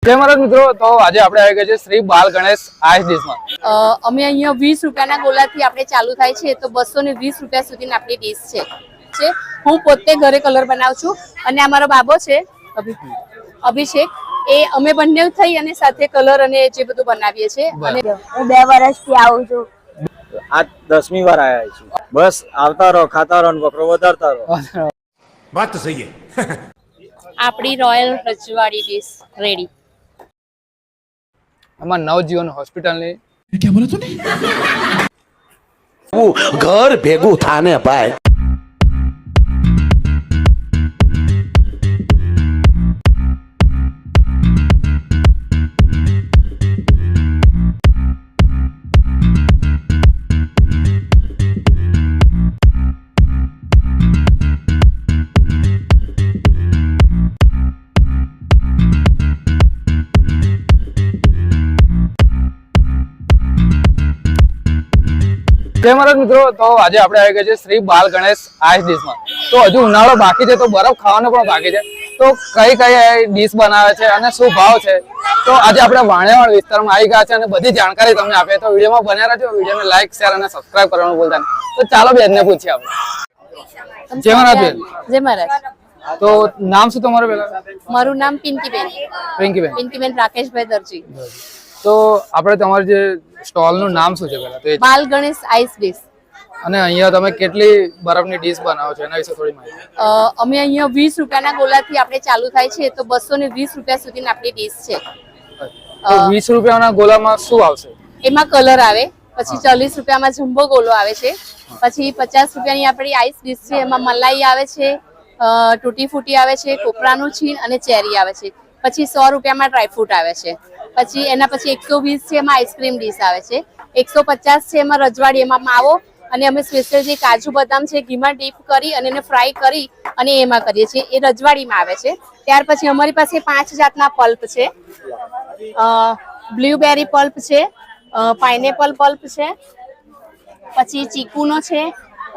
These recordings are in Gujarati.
જય મહારાજ મિત્રો, તો આજે આપણે આવી ગયા છે શ્રી બાલ ગણેશ આઈસ ડીશમાં. અમે અહીંયા 20 રૂપિયાના ગોલાથી આપણે ચાલુ થાય છે તો 220 રૂપિયા સુધીની આપણી ડીશ છે. હું પોતે ઘરે કલર બનાવું છું અને આ મારો બાબો છે અભિષેક, એ અમે બંને થઈ અને સાથે કલર અને જે બધું બનાવીએ છીએ. અને હું 2 વર્ષથી આવું છું. આ 10મી વાર આયા છું. બસ આવતા રહો, ખાતા રહો, વકરો વધારતા રહો. વાત તો સહી હે. આપણી રોયલ રજવાડી ડીશ રેડી. આમાં નવજીવન હોસ્પિટલની क्या बोला तूने? ઘર ભેગું થાને ભાઈ. જય મહારાજ મિત્રો, તો આજે આપણે આવી ગયા છે શ્રી બાલ ગણેશ આઈસ ડીશમાં. તો હજુ ઉનાળો બાકી છે, તો બરફ ખાવાનો પણ બાકી છે. તો કઈ કઈ ડીશ બનાવે છે અને શું ભાવ છે, તો આજે આપણે વાણિયાવાડ વિસ્તારમાં આવી ગયા છે અને બધી જાણકારી તમને આપે. તો વિડીયોમાં બન્યા રહેજો, વિડીયોને લાઈક, શેર અને સબસ્ક્રાઇબ કરવાનું ભૂલતા નહીં. તો ચાલો બેનને પૂછીએ આપણે. જય મહારાજ બેન. જય મહારાજ. તો નામ શું તમારું પહેલા? મારું નામ પિંકીબેન. પિંકીબેન રાકેશભાઈ દરજી. તો આપણે તમારું જે સ્ટોલ નું નામ શું છે પહેલા? તો બાલ ગણેશ આઈસ ડીશ. અને અહીંયા તમે કેટલી બરફની ડીશ બનાવો છો એના વિશે થોડી માહિતી. અમે અહીંયા 20 રૂપિયાના ગોલાથી આપણે ચાલુ થાય છે તો 220 રૂપિયા સુધીની આપણી ડીશ છે. તો 20 રૂપિયાના ગોલામાં શું આવશે? એમાં કલર આવે, પછી 40 રૂપિયામાં જમ્બો ગોલો આવે છે, પછી 50 રૂપિયાની આપણી આઈસ ડીશ છે, એમાં મલાઈ આવે છે, તૂટી ફૂટી આવે છે, કોપરાનું છીણ અને ચેરી આવે છે. પછી 100 રૂપિયામાં ડ્રાયફ્રૂટ આવે છે. પછી એના પછી 120 છે એમાં આઈસ્ક્રીમ ડીશ આવે છે. 150 છે એમાં રજવાડી, એમાં માવો અને અમે સ્પેશિયલ જે કાજુ બદામ છે ઘીમાં ડીપ કરી અને એને ફ્રાય કરી અને એમાં કરીએ છીએ, એ રજવાડીમાં આવે છે. ત્યાર પછી અમારી પાસે 5 જાતના પલ્પ છે. બ્લ્યુબેરી પલ્પ છે, પાઇનેપલ પલ્પ છે, પછી ચીકુનો છે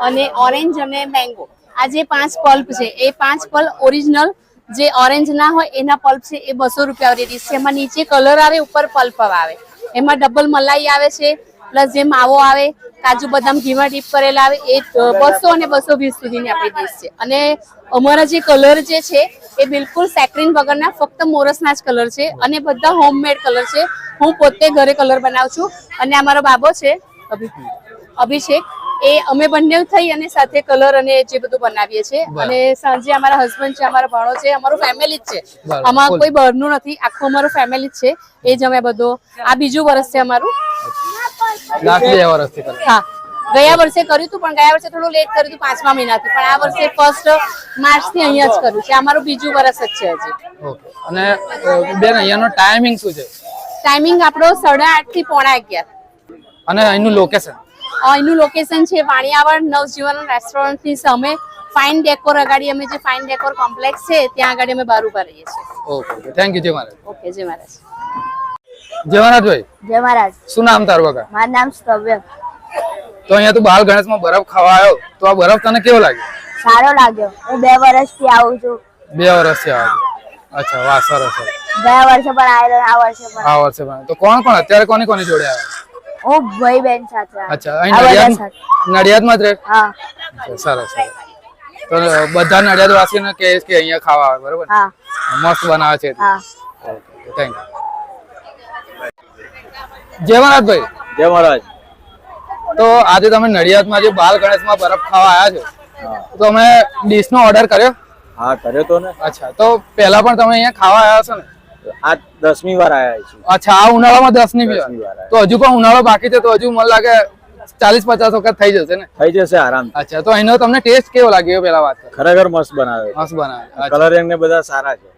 અને ઓરેન્જ અને મેંગો. આ જે 5 પલ્પ છે એ 5 પલ્પ ઓરિજિનલ જે ઓરેન્જ ના હોય એના પલ્પ છે, એ 200 રૂપિયા વાળી ડીશ છે. એમાં નીચે કલર આવે, ઉપર પલ્પ આવે. એમાં ડબલ મલાઈ આવે છે, પ્લસ જે માવો આવે, કાજુ બદામ ઘીમાં ડીપ કરેલા આવે, એ 200 અને 220 સુધીની આપણી ડીશ છે. અને અમારા જે કલર જે છે એ બિલકુલ સેક્રીન વગરના ફક્ત મોરસના જ કલર છે અને બધા હોમમેડ કલર છે. હું પોતે ઘરે કલર બનાવું છું અને આ મારો બાબો છે અભિષેક, એ અમે બંને થઈ અને સાથે કલર અને જે બધું બનાવીએ છીએ. અને સાંજે અમારા હસબન્ડ છે, અમારો ભાણો છે, અમારું ફેમિલી જ છે. આમાં કોઈ બહારનું નથી, આખું અમારું ફેમિલી જ છે. એ જ અમે બધો, આ બીજું વર્ષ છે અમારું. હા, ગયા વર્ષે કર્યું હતું, પણ ગયા વર્ષે થોડું લેટ કર્યું હતું, 5મા મહિનાથી. પણ આ વર્ષે 1 માર્ચથી અહીંયા જ કર્યું છે. અમારું બીજું વર્ષ જ છે હજી. ઓકે. અને બેન અહીંયાનો ટાઈમિંગ શું છે? ટાઈમિંગ આપણો 8:30 થી 11:15. અને અહીંનું લોકેશન? એનું લોકેશન છે વાણિયાવાડ નવજીવન રેસ્ટોરન્ટની સામે ફાઇન ડેકોર અગાડી. અમે જે ફાઇન ડેકોર કોમ્પ્લેક્સ છે ત્યાં આગળ અમે બાર ઉભા રહીએ છીએ. Okay, thank you. જય મહારાજ. ઓકે, જય મહારાજ. જય મહારાજ ભાઈ. જય મહારાજ. શું નામ તારું કાકા? મારું નામ સ્તવ્ય. તો અહીંયા તું બાલ ગણેશમાં બરફ ખાવા આવ્યો, તો આ બરફ તને કેવો લાગ્યો? સારો લાગ્યો. હું 2 વર્ષથી આવું છું. 2 વર્ષથી આવ્યો. અચ્છા, વાહ, સરસ. ગયા વર્ષે પણ આવેલો, આ વર્ષે પણ. આ વર્ષે પણ. તો કોણ અત્યારે કોની જોડે આવ્યા? હું ભાઈ બેન સાથે. અચ્છા, અહીં નડિયાદમાં જ રહે? હા. સરસ. તો બધા નડિયાદ વાસીને કહીશ કે અહીંયા ખાવા આવે, બરોબર? હા. મસ્ત બનાવે છે. હા. Okay, thank you. જય મહારાજ ભાઈ. જય મહારાજ. તો આજે તમે નડિયાદમાં જે બાલ ગણેશમાં બરફ ખાવા આવ્યા છો, તો અમે ડીશનો ઓર્ડર કર્યો? હા, કર્યો તો ને. અચ્છા, તો પહેલા પણ તમે અહીંયા ખાવા આવ્યા છો ને? આ 10મી વાર આયા છું. અચ્છા, આ ઉનાળામાં 10મી વાર. વાર. તો હજુ પણ ઉનાળો બાકી છે, તો હજુ મને લાગે 40-50 વખત થઈ જશે ને? થઈ જશે આરામ. અચ્છા, તો અહીંનો તમને ટેસ્ટ કેવો લાગ્યો પેલા વાત? ખરેખર મસ્ત બનાવે. મસ્ત બનાવે. કલરિંગ ને બધા સારા છે.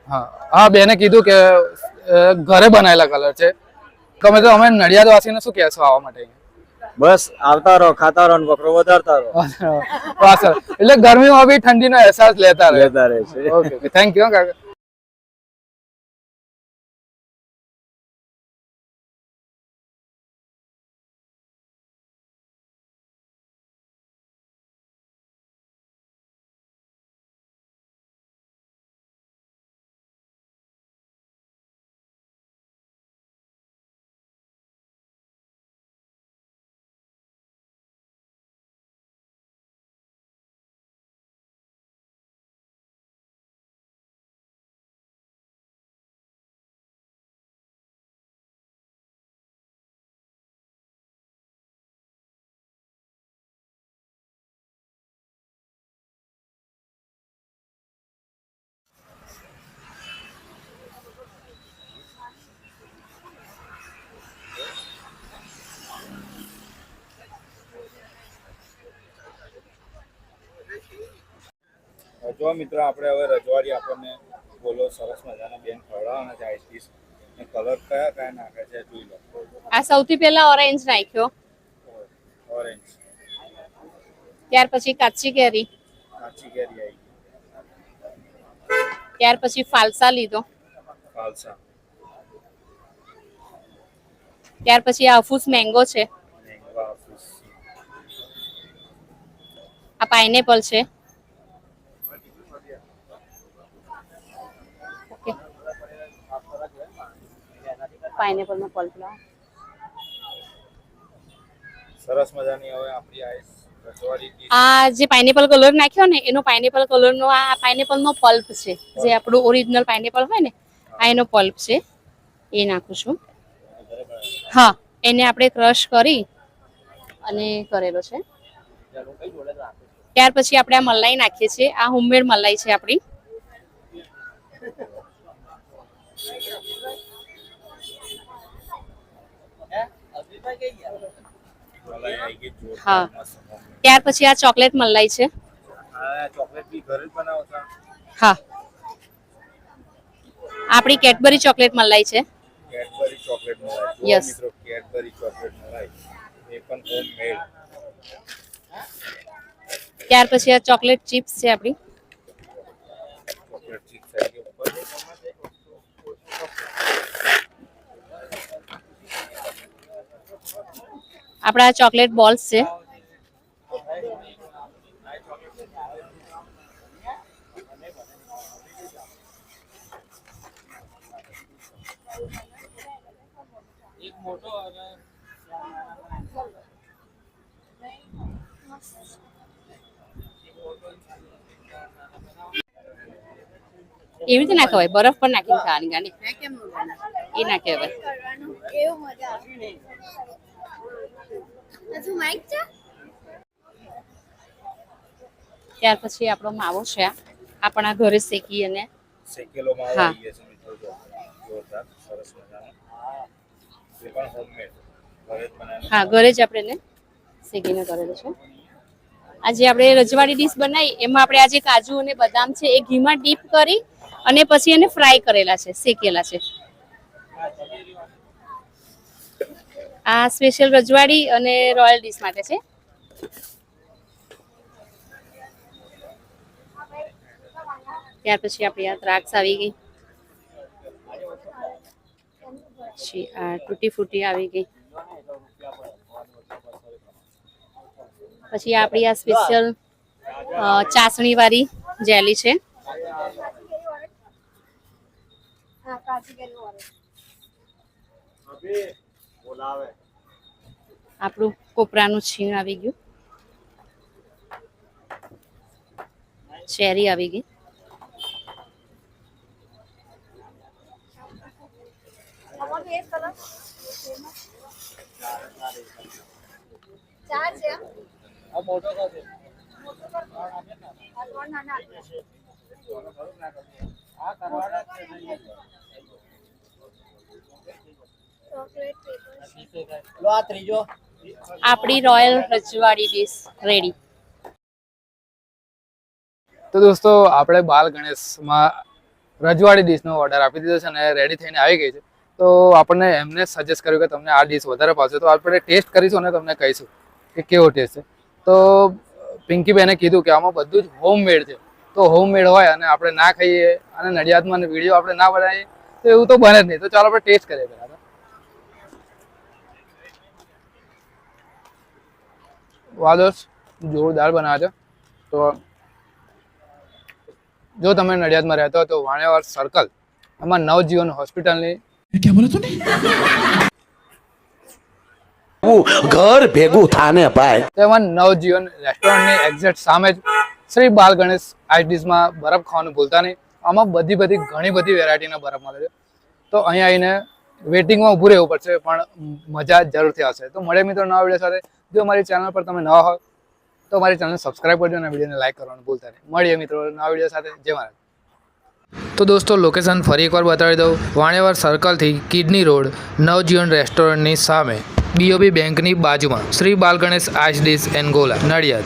હા, બેને કીધું કે ઘરે બનાવેલા કલર છે. તમે તો અમે નડિયાદ વાસીને શું કહેશો આવવા માટે? બસ આવતા રહો, ખાતા રહો, વકરો વધારતા રહો. એટલે ગરમીમાં બી ઠંડીનો અહેસાસ લેતા રહે છે. ઓકે, થેન્ક યુ કાકા. જો મિત્રો આપણે હવે રજવાડી આપણને બોલો સરસ મજાના બેન ખવડાવવાના છે આઈસ ડીશ ને કલર કયા કયા નાખે છે જોઈ લો. આ સૌથી પહેલા ઓરેન્જ નાખ્યો, ઓરેન્જ, ત્યાર પછી કાચી કેરી, કાચી કેરી આવી ગઈ, ત્યાર પછી ફાલસા લીધો, ફાલસા, ત્યાર પછી હાફૂસ મેંગો છે, મેંગો, હાફૂસ, આ પાઇનેપલ છે, પાઇનેપલ નો પલ્પ લાવો. સરસ મજાની હવે આપણી આઈસ રજવાડી ડીશ. આ જે પાઇનેપલ કલર નાખ્યો ને એનો પાઇનેપલ કલર નો આ પાઇનેપલ નો પલ્પ છે, જે આપણું ઓરિજિનલ પાઇનેપલ હોય ને આ એનો પલ્પ છે, એ નાખું છું. હા, એને આપણે ક્રશ કરી અને કરેલો છે. ત્યાર પછી આપણે આ મલાઈ નાખીએ છીએ. આ હોમમેડ મલાઈ છે આપણી. મલાઈ આવી ગઈ જોરદાર, હા. મસ્ત homemade. ત્યાર પછી આ ચોકલેટ મલાઈ છે. આ ચોકલેટ બી ઘરે જ બનાવો છો? હા, આપણી કેડબરી ચોકલેટ મલાઈ છે. કેડબરી ચોકલેટ મલાઈ. જો Yes. મિત્રો કેડબરી ચોકલેટ મલાઈ એ પણ હોમમેડ. ત્યાર પછી આ ચોકલેટ ચિપ્સ છે આપણી. ચોકલેટ ચિપ્સ આવી ગઈ ઉપર. આપણા ચોકલેટ બોલ્સ છે. એવી રીતે ના ખવાય, બરફ પર નાખીને ખાવાની ગાંડી એ ના કહેવાય. ત્યાર પછી આપણો માવો છે, આ આપણા ઘરે શેકી અને શેકેલો માવો હા. આવી ગયો છે મિત્રો, જો જોરદાર સરસ મજાનો. એ પણ હોમમેડ, ઘરે જ બનાવેલો. હા ઘરે જ આપણે એને શેકીને કરેલું છે. આજે આપણે રજવાડી ડીશ બનાવી એમાં આપણે આજે કાજુ અને બદામ છે એ ઘીમાં ડીપ કરી અને પછી એને ફ્રાય કરેલા છે, શેકેલા છે. આ સ્પેશિયલ રજવાડી અને રોયલ ડીશ માટે છે. ત્યાર પછી આપણી આ દ્રાક્ષ આવી ગઈ, પછી આ તૂટી ફૂટી આવી ગઈ, પછી આપણી આ સ્પેશિયલ ચાસણી વાળી જેલી છે. આપણું કોપરાનું છીણ આવી ગયું, ચેરી આવી ગઈ, આપણી રોયલ રજવાડી ડીશ રેડી. તો દોસ્તો આપણે બાલ ગણેશમાં રજવાડી ડીશનો ઓર્ડર આપી દીધો છે અને રેડી થઈને આવી ગઈ છે. તો આપણને એમને સજેસ્ટ કર્યું કે તમને આ ડીશ વધારે ભાવશે, તો આપણે ટેસ્ટ કરીશું અને તમને કહીશું કે કેવો ટેસ્ટ છે. તો પિંકીબેને કીધું કે આમાં બધું જ હોમમેડ છે, તો હોમમેડ હોય અને આપણે ના ખાઈએ અને નડિયાદમાં વિડીયો આપણે ના બનાવીએ તો એવું તો બને જ નહીં. તો ચાલો આપણે ટેસ્ટ કરીએ પહેલા. વાદોસ જોરદાર બનાવે છે. તો જો તમે નડિયાદમાં રહેતો હોય તો વાણિયાવાડ સર્કલ એમાં નવજીવન હોસ્પિટલની क्या बोला तूने? ઘર ભેગું થાને ભાઈ. તેમાં નવજીવન રેસ્ટોરન્ટની એક્ઝેક્ટ સામે જ શ્રી બાલ ગણેશ આઈસ ડીશમાં બરફ ખાવાનું ભૂલતા નહીં. આમાં ઘણી બધી વેરાયટીના બરફ મળે છે. તો અહીંયા આવીને વેટિંગમાં ઊભું રહેવું પડશે, પણ મજા જરૂરથી આવશે. તો મળે મિત્રો નવા વિડીયો સાથે. જો અમારી ચેનલ પર તમે નવા હો તો અમારી ચેનલને સબસ્ક્રાઈબ કરજો અને વિડીયોને લાઈક કરવાનું ભૂલતા નહીં. મળીએ મિત્રો નવા વિડીયો સાથે. જય મહારાજ. તો દોસ્તો લોકેશન ફરી એકવાર બતાવી દઉં. વાણિયાવાડ સર્કલથી કિડની રોડ નવજીવન રેસ્ટોરન્ટની સામે BOB બેંકની બાજુમાં Shri Bal Ganesh ice dish and gola Nadiad.